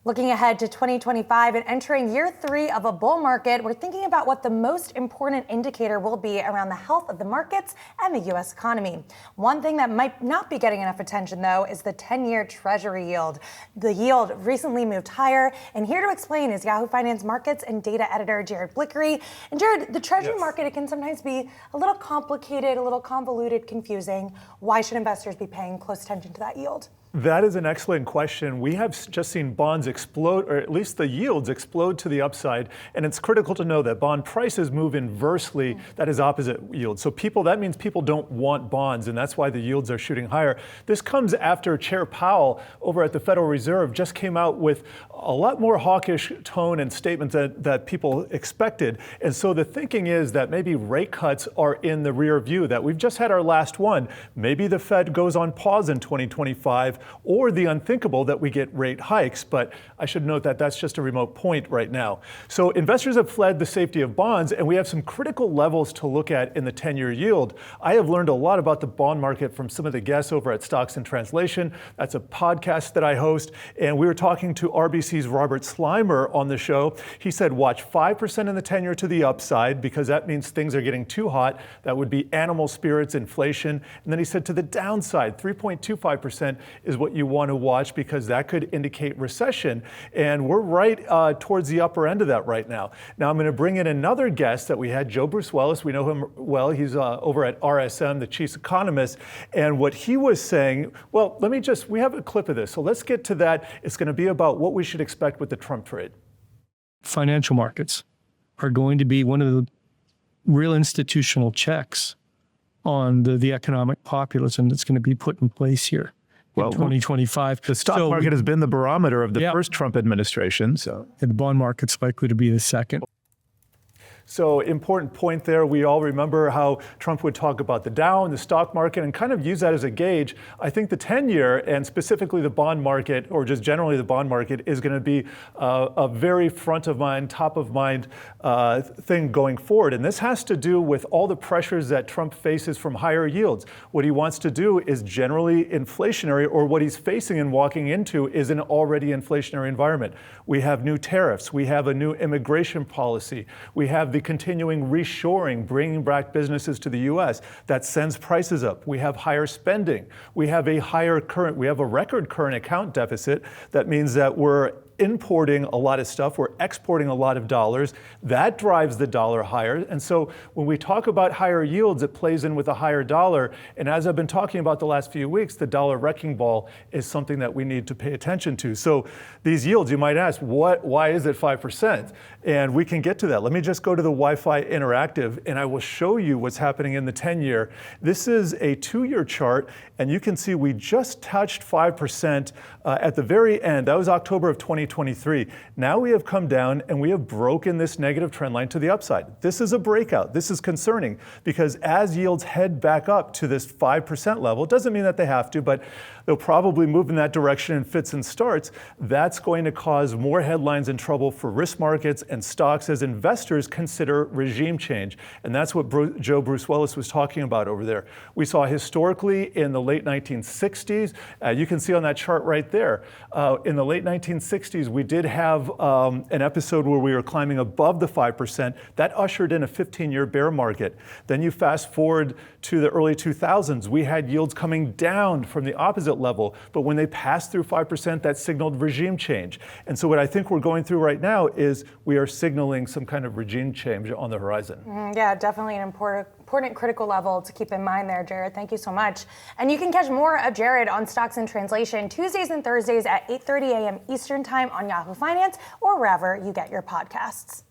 Looking ahead to 2025 and entering year 3 of a bull market, we're thinking about what the most important indicator will be around the health of the markets and the U.S. economy. One thing that might not be getting enough attention, though, is the 10-year Treasury yield. The yield recently moved higher, and here to explain is Yahoo Finance markets and data editor Jared Blikre. And Jared, the Treasury market, it can sometimes be a little complicated, a little convoluted, confusing. Why should investors be paying close attention to that yield? That is an excellent question. We have just seen bonds explode, or at least the yields explode to the upside. And it's critical to know that bond prices move inversely. That is opposite yield. So that means people don't want bonds, and that's why the yields are shooting higher. This comes after Chair Powell over at the Federal Reserve just came out with a lot more hawkish tone and statements that people expected. And so the thinking is that maybe rate cuts are in the rear view, that we've just had our last one. Maybe the Fed goes on pause in 2025. Or the unthinkable that we get rate hikes, but I should note that that's just a remote point right now. So investors have fled the safety of bonds, and we have some critical levels to look at in the 10-year yield. I have learned a lot about the bond market from some of the guests over at Stocks in Translation. That's a podcast that I host, and we were talking to RBC's Robert Slimer on the show. He said, watch 5% in the 10-year to the upside, because that means things are getting too hot. That would be animal spirits, inflation. And then he said to the downside, 3.25% is what you want to watch, because that could indicate recession. And we're right towards the upper end of that right now. Now I'm going to bring in another guest that we had, Joe Brusuelas. We know him well. He's over at RSM, the chief economist. And what he was saying, well, we have a clip of this. So let's get to that. It's going to be about what we should expect with the Trump trade. Financial markets are going to be one of the real institutional checks on the economic populism that's going to be put in place here. In 2025. The stock market has been the barometer of the first Trump administration. And the bond market's likely to be the second. So important point there. We all remember how Trump would talk about the Dow and the stock market and kind of use that as a gauge. I think the 10-year and specifically the bond market, or just generally the bond market, is going to be a very front of mind, top of mind thing going forward. And this has to do with all the pressures that Trump faces from higher yields. What he wants to do is generally inflationary, or what he's facing and walking into is an already inflationary environment. We have new tariffs. We have a new immigration policy. We have the continuing reshoring, bringing back businesses to the U.S. that sends prices up. We have higher spending. We have a record current account deficit. That means that we're importing a lot of stuff, we're exporting a lot of dollars. That drives the dollar higher. And so when we talk about higher yields, it plays in with a higher dollar. And as I've been talking about the last few weeks, the dollar wrecking ball is something that we need to pay attention to. So these yields, you might ask, why is it 5%? And we can get to that. Let me just go to the Wi-Fi Interactive, and I will show you what's happening in the 10-year. This is a 2-year chart, and you can see we just touched 5% at the very end. That was October of 2023. Now we have come down and we have broken this negative trend line to the upside. This is a breakout. This is concerning, because as yields head back up to this 5% level, it doesn't mean that they have to, but they'll probably move in that direction in fits and starts. That's going to cause more headlines and trouble for risk markets and stocks as investors consider regime change. And that's what Joe Brusuelas was talking about over there. We saw historically in the late 1960s, you can see on that chart right there, in the late 1960s, we did have an episode where we were climbing above the 5%. That ushered in a 15-year bear market. Then you fast forward to the early 2000s, we had yields coming down from the opposite level. But when they passed through 5%, that signaled regime change. And so what I think we're going through right now is we are signaling some kind of regime change on the horizon. Yeah, definitely an important critical level to keep in mind there, Jared. Thank you so much. And you can catch more of Jared on Stocks in Translation Tuesdays and Thursdays at 8:30 a.m. Eastern Time on Yahoo Finance or wherever you get your podcasts.